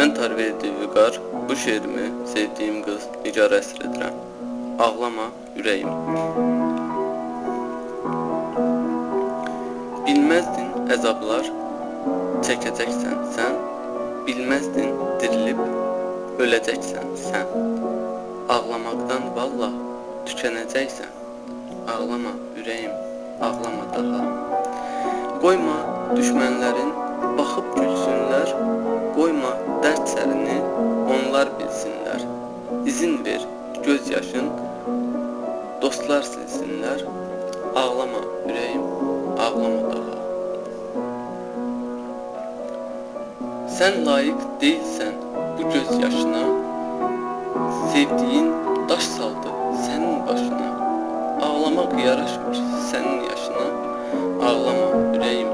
Mən Tarvedi Vüqar, bu şeirimi sevdiyim qız Nigarə əsr edirəm. Ağlama ürəyim. Bilməzdin əzablar çəkəcəksən sən, bilməzdin dirilib öləcəksən sən. Ağlamaqdan vallah tükənəcəksən. Ağlama ürəyim, ağlama daha. Qoyma düşmənlərin baxıb gülsünlər, qoyma dərd sərini onlar bilsinlər. İzin ver göz yaşın dostlar silsinlər. Ağlama ürəyim, ağlama daha. Sən layiq deyilsən bu göz yaşına, sevdiyin daş saldı sənin başına. Ağlamaq yaraşmır sənin yaşına. Ağlama ürəyim,